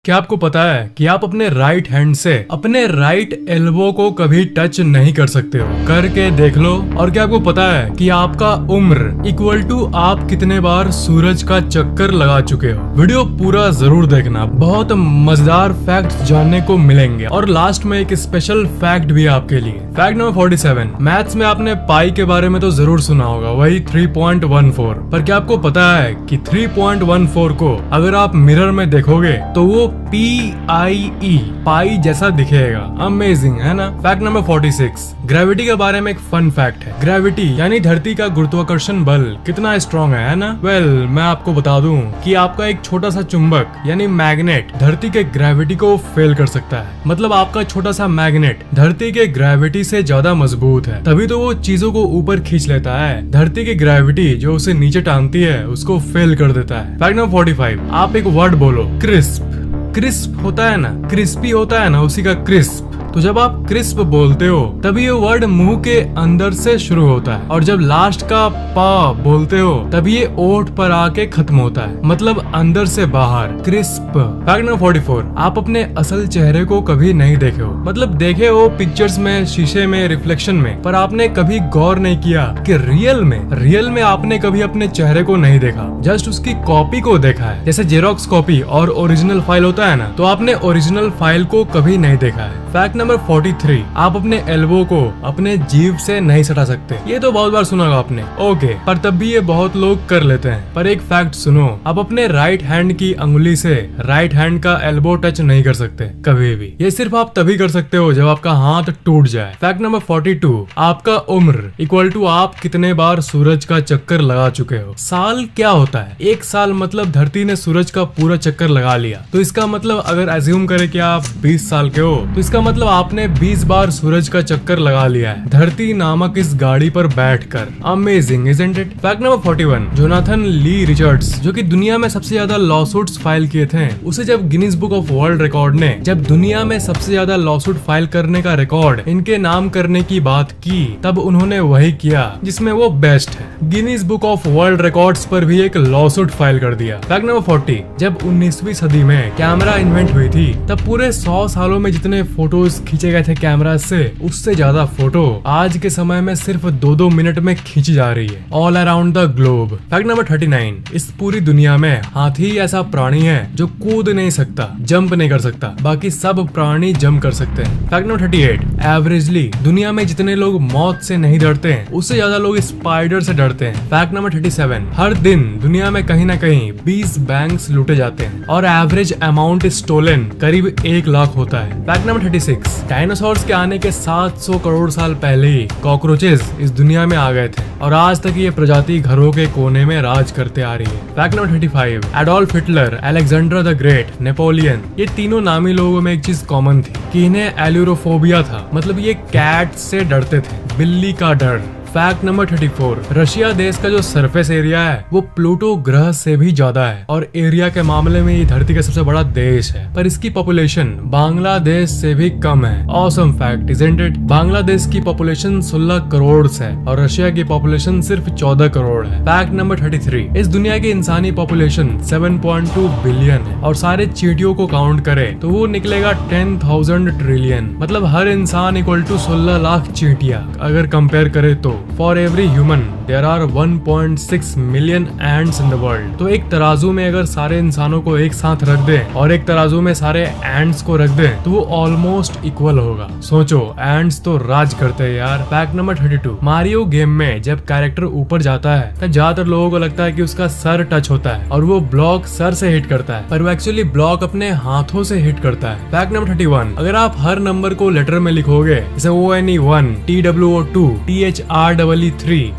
क्या आपको पता है कि आप अपने राइट हैंड से अपने राइट एल्बो को कभी टच नहीं कर सकते हो? करके देख लो। और क्या आपको पता है कि आपका उम्र इक्वल टू आप कितने बार सूरज का चक्कर लगा चुके हो? वीडियो पूरा जरूर देखना, बहुत मजेदार फैक्ट जानने को मिलेंगे और लास्ट में एक स्पेशल फैक्ट भी आपके लिए। Fact number 47। मैथ्स में आपने पाई के बारे में तो जरूर सुना होगा, वही 3.14। पर क्या आपको पता है कि 3.14 को अगर आप मिरर में देखोगे तो वो PIE पाई जैसा दिखेगा। अमेजिंग है ना? Fact number 46। ग्रेविटी के बारे में एक फन फैक्ट है। ग्रेविटी यानी धरती का गुरुत्वाकर्षण बल कितना स्ट्रॉन्ग है ना? मैं आपको बता दूं कि आपका एक छोटा सा चुंबक यानी मैग्नेट धरती के ग्रेविटी को फेल कर सकता है। मतलब आपका छोटा सा मैग्नेट धरती के ग्रेविटी से ज्यादा मजबूत है, तभी तो वो चीजों को ऊपर खींच लेता है। धरती की ग्रेविटी जो उसे नीचे टानती है उसको फेल कर देता है। Fact number 45। आप एक वर्ड बोलो, क्रिस्प। क्रिस्प होता है ना, क्रिस्पी होता है ना, उसी का क्रिस्प। तो जब आप क्रिस्प बोलते हो तभी ये वर्ड मुंह के अंदर से शुरू होता है, और जब लास्ट का पा बोलते हो तभी ये ओठ पर आके खत्म होता है, मतलब अंदर से बाहर, क्रिस्प। Fact number 44। आप अपने असल चेहरे को कभी नहीं देखे हो, मतलब देखे हो पिक्चर्स में, शीशे में, रिफ्लेक्शन में, पर आपने कभी गौर नहीं किया कि रियल में आपने कभी अपने चेहरे को नहीं देखा, जस्ट उसकी कॉपी को देखा है। जैसे जेरोक्स कॉपी और ओरिजिनल फाइल होता है ना, तो आपने ओरिजिनल फाइल को कभी नहीं देखा है। Fact number 43। आप अपने एल्बो को अपने जीभ से नहीं सटा सकते। ये तो बहुत बार सुना होगा आपने, ओके, पर तब भी ये बहुत लोग कर लेते हैं। पर एक फैक्ट सुनो, आप अपने राइट हैंड की अंगुली से राइट हैंड का एल्बो टच नहीं कर सकते कभी भी। ये सिर्फ आप तभी कर सकते हो जब आपका हाथ टूट जाए। Fact number 42। आपका उम्र इक्वल टू आप कितने बार सूरज का चक्कर लगा चुके हो। साल क्या होता है? एक साल मतलब धरती ने सूरज का पूरा चक्कर लगा लिया, तो इसका मतलब अगर एज्यूम करें कि आप 20 साल के हो, तो इसका मतलब आपने 20 बार सूरज का चक्कर लगा लिया है धरती नामक इस गाड़ी पर बैठकर। Amazing, isn't it? Fact number 41। Jonathan Lee Richards, जो कि दुनिया में सबसे ज्यादा लॉसूट्स फाइल किए थे, उसे जब Guinness book of world record ने जब दुनिया में सबसे ज्यादा लॉसूट फाइल करने का रिकॉर्ड इनके नाम करने की बात की, तब उन्होंने वही किया जिसमें वो बेस्ट है। Guinness book of world records पर भी एक लॉसूट फाइल कर दिया। Fact number 40। जब 19वीं सदी में कैमरा इन्वेंट हुई थी, तब पूरे 100 सालों में जितने फोटोज खींचे गए थे कैमरा से, उससे ज्यादा फोटो आज के समय में सिर्फ 2-2 मिनट में खींची जा रही है all around the globe. Fact number 39। इस पूरी दुनिया में हाथी ऐसा प्राणी है जो कूद नहीं सकता, जंप नहीं कर सकता, बाकी सब प्राणी जंप कर सकते हैं। Fact number 38। एवरेजली दुनिया में जितने लोग मौत से नहीं डरते हैं, उससे ज्यादा लोग स्पाइडर से डरते हैं। Fact number 37। हर दिन दुनिया में कहीं ना कहीं 20 बैंक्स लूटे जाते हैं और एवरेज अमाउंट स्टोलन करीब 1 लाख होता है। Fact number 36। डायनासोर्स के आने के 700 करोड़ साल पहले ही कॉकरोचेस इस दुनिया में आ गए थे और आज तक ये प्रजाति घरों के कोने में राज करते आ रही है। Fact number 35। Adolf Hitler, Alexander the great, Napoleon, ये तीनों नामी लोगों में एक चीज कॉमन थी कि इन्हें एल्यूरोफोबिया था, मतलब ये कैट से डरते थे, बिल्ली का डर। Fact number 34। रशिया देश का जो सरफेस एरिया है वो प्लूटो ग्रह से भी ज्यादा है और एरिया के मामले में ये धरती का सबसे बड़ा देश है, पर इसकी पॉपुलेशन बांग्लादेश से भी कम है। Awesome fact, isn't it? Bangladesh की पॉपुलेशन 16 करोड़ है और रशिया की पॉपुलेशन सिर्फ 14 करोड़ है। Fact number 33। इस दुनिया की इंसानी पॉपुलेशन 7.2 बिलियन है और सारे चींटियों को काउंट करे तो वो निकलेगा 10,000 ट्रिलियन, मतलब हर इंसान इक्वल टू 16 लाख चींटियां अगर कंपेयर करे तो। For every human there are 1.6 million ants in the world। तो एक तराजू में अगर सारे इंसानों को एक साथ रख दे और एक तराजू में सारे एंट्स को रख दे तो वो ऑलमोस्ट इक्वल होगा। सोचो, एंट्स तो राज करते हैं यार। Fact number 32। मारियो गेम में जब कैरेक्टर ऊपर जाता है तब ज्यादातर लोगों को लगता है कि उसका सर टच होता है और वो ब्लॉक सर से हिट करता है, पर वो एक्चुअली ब्लॉक अपने हाथों से हिट करता है। Fact number 31। अगर आप हर नंबर को लेटर में लिखोगे, जैसे ONE1, TWO2, THREE3,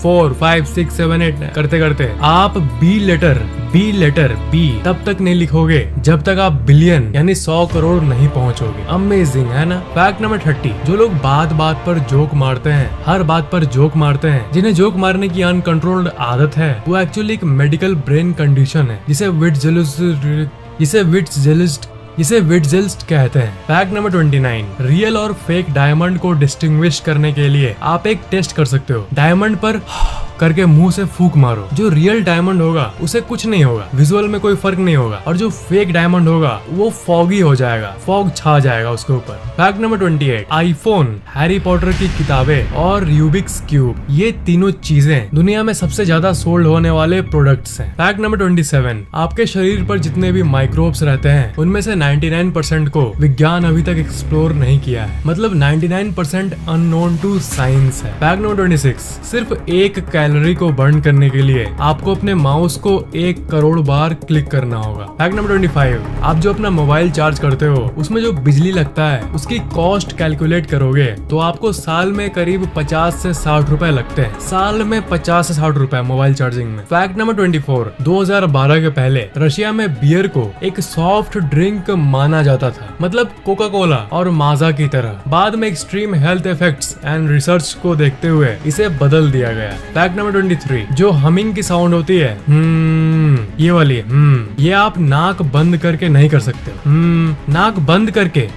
4, 5, 6, 7, 8 करते करते आप बी लेटर बी तब तक नहीं लिखोगे जब तक आप बिलियन यानी 100 करोड़ नहीं पहुंचोगे। अमेजिंग है ना? Fact number 30। जो लोग बात बात पर जोक मारते हैं, हर बात पर जोक मारते हैं, जिन्हें जोक मारने की अनकंट्रोल्ड आदत है, वो एक्चुअली एक मेडिकल ब्रेन कंडीशन है जिसे विट्जेलिस्ट कहते हैं। Fact number 29। रियल और फेक डायमंड को डिस्टिंग्विश करने के लिए आप एक टेस्ट कर सकते हो। डायमंड पर करके मुंह से फूंक मारो। जो रियल डायमंड होगा उसे कुछ नहीं होगा, विजुअल में कोई फर्क नहीं होगा, और जो फेक डायमंड होगा वो फॉगी हो जाएगा, फॉग छा जाएगा उसके ऊपर। Fact number 28, iPhone, Harry Potter की किताबें और रूबिक्स क्यूब, ये तीनों चीजें दुनिया में सबसे ज्यादा सोल्ड होने वाले प्रोडक्ट्स हैं। फैक्ट नंबर 27, आपके शरीर पर जितने भी माइक्रोब्स रहते हैं उनमें से 99% को विज्ञान अभी तक एक्सप्लोर नहीं किया है, मतलब 99% अननोन टू साइंस है। फैक्ट नंबर 26, सिर्फ एक कैलोरी को बर्न करने के लिए आपको अपने माउस को 1 करोड़ बार क्लिक करना होगा। फैक्ट नंबर 25, आप जो अपना मोबाइल चार्ज करते हो उसमें जो बिजली लगता है उसकी कॉस्ट कैलकुलेट करोगे तो आपको साल में करीब 50 से 60 रुपए लगते हैं, साल में 50 से 60 रुपए मोबाइल चार्जिंग में। फैक्ट नंबर 24, 2012 के पहले रशिया में बियर को एक सॉफ्ट ड्रिंक माना जाता था, मतलब कोका कोला और माजा की तरह। बाद में extreme health effects and research को देखते हुए इसे बदल दिया गया। फैक्ट नंबर 23, जो हमिंग की साउंड होती है ये वाली ये आप नाक बंद करके नहीं कर सकते। नाक बंद करके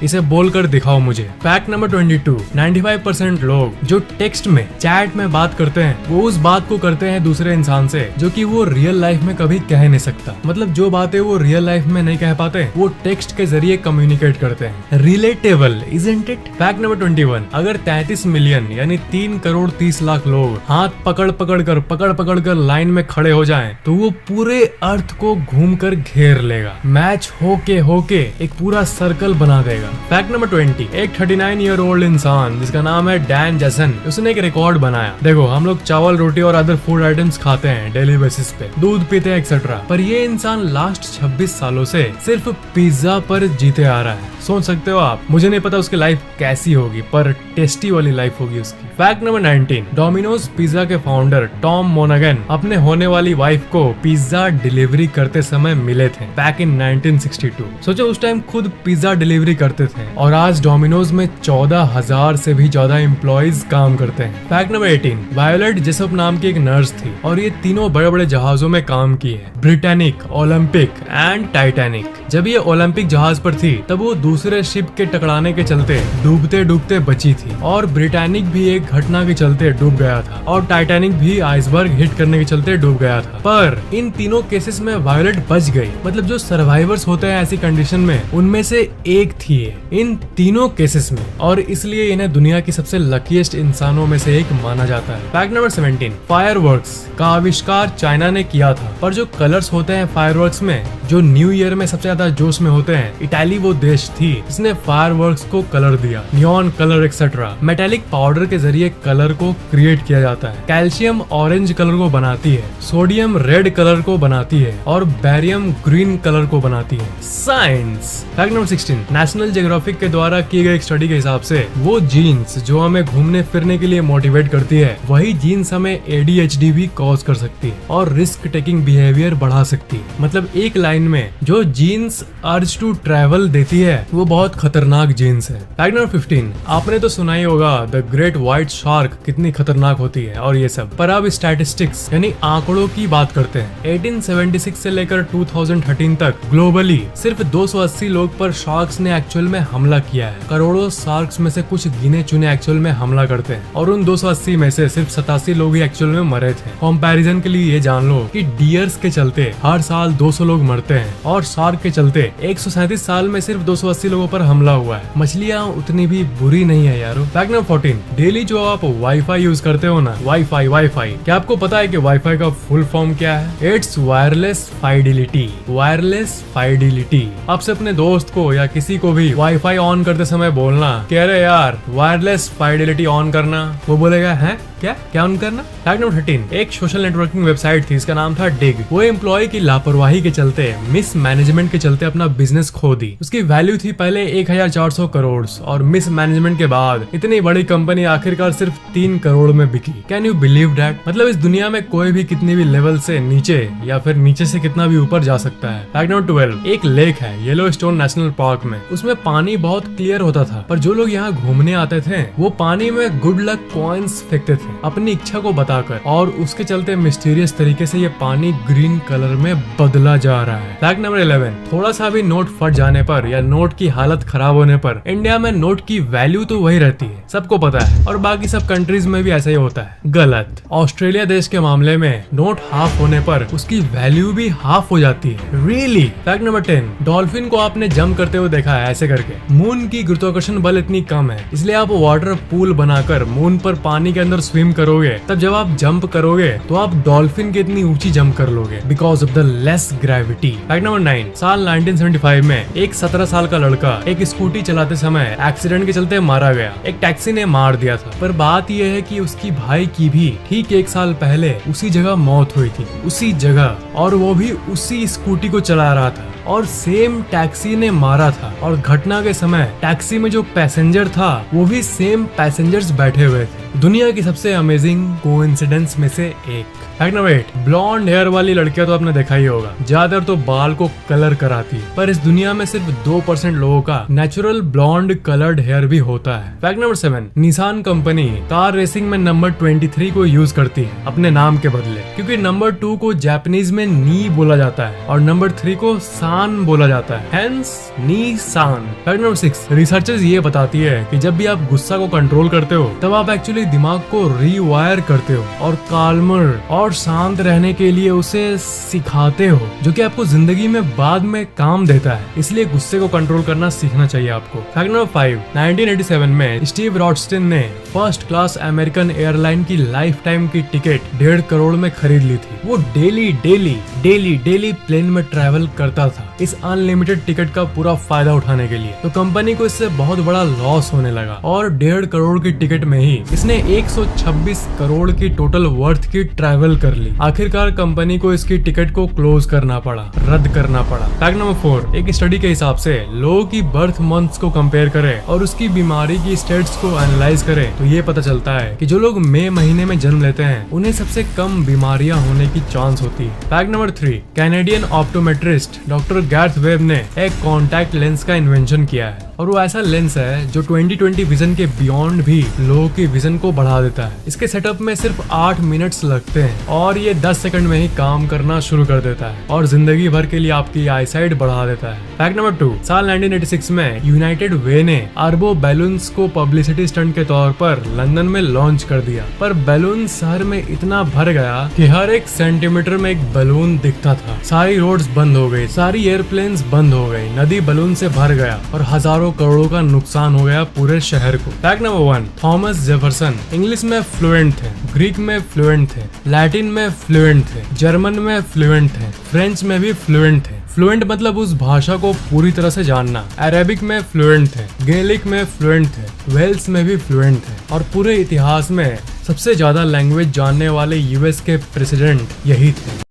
इसे बोलकर दिखाओ मुझे। फैक्ट नंबर 22, 95% लोग जो टेक्स्ट में, चैट में बात करते हैं वो उस बात को करते हैं दूसरे इंसान से जो कि वो रियल लाइफ में कभी कह नहीं सकता, मतलब जो बातें वो रियल लाइफ में नहीं कह पाते वो टेक्स्ट के जरिए कम्युनिकेट करते हैं। Relatable, isn't it? Fact number 21, अगर 33 मिलियन यानी 3 करोड़ 30 लाख लोग हाथ पकड़ पकड़ कर लाइन में खड़े हो जाएं तो वो पूरे अर्थ को घूमकर घेर लेगा, मैच होके एक पूरा सर्कल बना देगा। फैक्ट नंबर 20, एक 39 ईयर ओल्ड इंसान जिसका नाम है डैन जेसन, उसने एक रिकॉर्ड बनाया। देखो हम लोग चावल, रोटी और अदर फूड आइटम्स खाते हैं डेली बेसिस पे, दूध पीते हैं एक्सेट्रा, पर ये इंसान लास्ट 26 सालों से सिर्फ पिज्जा पर जीते आ रहा है। सोच सकते हो आप, मुझे नहीं पता उसकी लाइफ कैसी होगी पर टेस्टी वाली लाइफ होगी उसकी। फैक्ट नंबर 19, डोमिनोज पिज्जा के फाउंडर टॉम मोनागन अपने होने वाली वाइफ को पिज्जा डिलीवरी करते समय मिले थे बैक इन 1962। सोचो उस टाइम खुद पिज्जा डिलीवरी करते थे और आज डोमिनोज में 14,000 से भी ज्यादा एम्प्लॉइज काम करते हैं। फैक्ट नंबर 18, वायोलेट जेसप नाम की एक नर्स थी और ये तीनों बड़े बड़े जहाजों में काम की है, ब्रिटानिक, ओलंपिक एंड टाइटैनिक। जब ये ओलंपिक जहाज पर थी तब वो दूसरे शिप के टकराने के चलते डूबते बची थी, और ब्रिटानिक भी एक घटना के चलते डूब गया था, और टाइटैनिक भी आइसबर्ग हिट करने के चलते डूब गया था। पर इन तीनों केसेस में वायोलेट बच गई, मतलब जो सर्वाइवर्स होते हैं ऐसी कंडीशन में उनमें से एक थी इन तीनों केसेस में, और इसलिए इन्हें दुनिया की सबसे लकीएस्ट इंसानों में से एक माना जाता है। फैक्ट नंबर 17, फायरवर्क्स का आविष्कार चाइना ने किया था, पर जो कलर्स होते हैं फायरवर्क्स में जो न्यू ईयर में सबसे ज्यादा जोश में होते हैं, इटाली वो देश थी जिसने फायरवर्क्स को कलर दिया, neon colour etcetera. Metallic powder के जरिए कलर को क्रिएट किया जाता है। कैल्शियम ऑरेंज कलर को बनाती है, सोडियम रेड कलर को बनाती है और बैरियम ग्रीन कलर को बनाती है। Science. Fact number 16, national geographic के द्वारा की गई एक स्टडी के हिसाब से वो जीन्स जो हमें घूमने फिरने के लिए मोटिवेट करती है वही जीन्स हमें ADHD भी कॉज कर सकती है और रिस्क टेकिंग बिहेवियर बढ़ा सकती है। मतलब एक लाइन में जो जीन्स अर्ज टू ट्रैवल देती है वो बहुत खतरनाक जीन्स है। फैक्ट नंबर 15, आपने तो सुना ही होगा द ग्रेट व्हाइट शार्क कितनी खतरनाक होती है और ये सब, पर अब स्टैटिस्टिक्स यानी आंकड़ों की बात करते हैं। 1876 से लेकर 2013 तक ग्लोबली सिर्फ 280 लोग पर शार्क्स ने एक्चुअल में हमला किया है। करोड़ों शार्क्स में से कुछ गिने चुने एक्चुअल में हमला करते हैं और उन 280 में से सिर्फ 87 लोग ही एक्चुअल में मरे थे। कंपैरिजन के लिए ये जान लो कि डियर्स के चलते हर साल 200 लोग मरते हैं और शार्क के चलते 137 साल में सिर्फ 280 लोगों पर हमला हुआ है। मछलियाँ उतनी भी बुरी नहीं है यारो। फैक्ट नंबर 14, डेली जो आप वाईफाई यूज करते हो ना, वाईफाई, क्या आपको पता है कि वाईफाई का फुल फॉर्म क्या है? It's wireless fidelity. Wireless fidelity. आपसे अपने दोस्त को या किसी को भी वाईफाई ऑन करते समय बोलना कि अरे यार वायरलेस फाइडिलिटी ऑन करना, वो बोलेगा है क्या ऑन करना? फैक्ट नंबर 13, एक सोशल नेटवर्किंग वेबसाइट थी, इसका नाम था डिग। वो एम्प्लॉय की लापरवाही के चलते, मिस मैनेजमेंट के चलते अपना बिजनेस खो दी। उसकी वैल्यू थी पहले 1400 करोड़ और मिस मैनेजमेंट के बाद इतनी बड़ी कंपनी आखिरकार सिर्फ 3 करोड़ में बिकी। Can you believe that? मतलब इस दुनिया में कोई भी कितनी भी लेवल से नीचे या फिर नीचे से कितना भी ऊपर जा सकता है। फैक्ट नंबर 12, एक लेक है येलो स्टोन नेशनल पार्क में, उसमें पानी बहुत क्लियर होता था, पर जो लोग यहाँ घूमने आते थे वो पानी में गुड लक कॉइन्स फेंकते थे। थे अपनी इच्छा को बताकर, और उसके चलते मिस्टीरियस तरीके से ये पानी ग्रीन कलर में बदला जा रहा है। फैक्ट नंबर 11, थोड़ा सा भी नोट फट जाने पर या नोट की हालत खराब होने पर इंडिया में नोट की वैल्यू तो वही रहती है, सबको पता है, और बाकी सब कंट्रीज में भी ऐसा ही होता है। गलत। ऑस्ट्रेलिया देश के मामले में नोट हाफ होने पर उसकी वैल्यू भी हाफ हो जाती है। रियली। फैक्ट नंबर 10, डॉल्फिन को आपने जंप करते हुए देखा है ऐसे करके। मून की गुरुत्वाकर्षण बल इतनी कम है, इसलिए आप वाटर पूल बनाकर मून पर पानी के अंदर स्विम करोगे, तब जब आप जंप करोगे तो आप डॉल्फिन की इतनी ऊंची जंप कर लोगे because of the less gravity. Fact number 9, साल 1975 में एक 17 साल का लड़का एक स्कूटी चलाते समय एक्सीडेंट के चलते मारा गया। एक टैक्सी ने मार दिया था, पर बात यह है कि उसकी भाई की भी ठीक एक साल पहले उसी जगह मौत हुई थी, उसी जगह, और वो भी उसी स्कूटी को चला रहा था और सेम टैक्सी ने मारा था। और घटना के समय टैक्सी में जो पैसेंजर था वो भी सेम पैसेंजर्स बैठे हुए थे। दुनिया की सबसे अमेजिंग कोइंसिडेंस में से एक। फैक्ट नंबर 8, ब्लॉन्ड हेयर वाली लड़कियां तो आपने देखा ही होगा, ज्यादातर तो बाल को कलर कराती है, पर इस दुनिया में सिर्फ 2% लोगों का नेचुरल ब्लॉन्ड कलर्ड हेयर भी होता है। Fact number 7, Nissan company car racing में नंबर 23 को यूज करती है अपने नाम के बदले, क्योंकि नंबर 2 को जापानीज में नी बोला जाता है और नंबर 3 को सान बोला जाता है, hence Nissan. Fact number 6, researchers ये बताती है कि जब भी आप गुस्सा को कंट्रोल करते हो तब आप एक्चुअली दिमाग को रीवायर करते हो और काल्मर और शांत रहने के लिए उसे सिखाते हो, जो कि आपको जिंदगी में बाद में काम देता है। इसलिए गुस्से को कंट्रोल करना सीखना चाहिए आपको। फैक्ट नंबर 5, 1987 में स्टीव रॉडस्टिन ने फर्स्ट क्लास अमेरिकन एयरलाइन की लाइफ टाइम की टिकट 1.5 करोड़ में खरीद ली थी। वो डेली प्लेन में ट्रैवल करता था इस अनलिमिटेड टिकट का पूरा फायदा उठाने के लिए। तो कंपनी को इससे बहुत बड़ा लॉस होने लगा और 1.5 करोड़ की टिकट में ही इसने 126 करोड़ की टोटल वर्थ की ट्रैवल कर ली। आखिरकार कंपनी को इसकी टिकट को क्लोज करना पड़ा, रद्द करना पड़ा। फैक्ट नंबर 4, एक स्टडी के हिसाब से लोगों की बर्थ मंथ्स को कंपेयर करे और उसकी बीमारी की स्टेट्स को एनालाइज करे तो ये पता चलता है कि जो लोग मई महीने में जन्म लेते हैं उन्हें सबसे कम बीमारियां होने की चांस होती है। Fact number 3, Canadian optometrist doctor Garth Webb ने एक कॉन्टैक्ट लेंस का इन्वेंशन किया है, और वो ऐसा लेंस है जो 20/20 विजन के बियॉन्ड भी लोगों की विजन को बढ़ा देता है। इसके सेटअप में सिर्फ 8 मिनट्स लगते हैं और ये 10 सेकंड में ही काम करना शुरू कर देता है और जिंदगी भर के लिए आपकी आईसाइट बढ़ा देता है। फैक्ट नंबर 2, साल 1986 में यूनाइटेड वे ने अरबों बैलून्स को पब्लिसिटी स्टंट के तौर पर लंदन में लॉन्च कर दिया, पर बैलून शहर में इतना भर गया कि हर एक सेंटीमीटर में एक बैलून दिखता था। सारी रोड्स बंद हो गई, सारी एयरप्लेन्स बंद हो गई, नदी बैलून से भर गया और हजारों करोड़ों का नुकसान हो गया पूरे शहर को। Fact number 1, Thomas Jefferson English में फ्लुएंट थे, ग्रीक में फ्लुएंट थे, लैटिन में फ्लुएंट थे, जर्मन में फ्लुएंट थे, फ्रेंच में भी फ्लुएंट थे। फ्लुएंट मतलब उस भाषा को पूरी तरह से जानना। अरेबिक में फ्लुएंट थे, गैलिक में फ्लुएंट थे, वेल्स में भी फ्लुएंट थे, और पूरे इतिहास में सबसे ज्यादा लैंग्वेज जानने वाले यूएस के प्रेसिडेंट यही थे।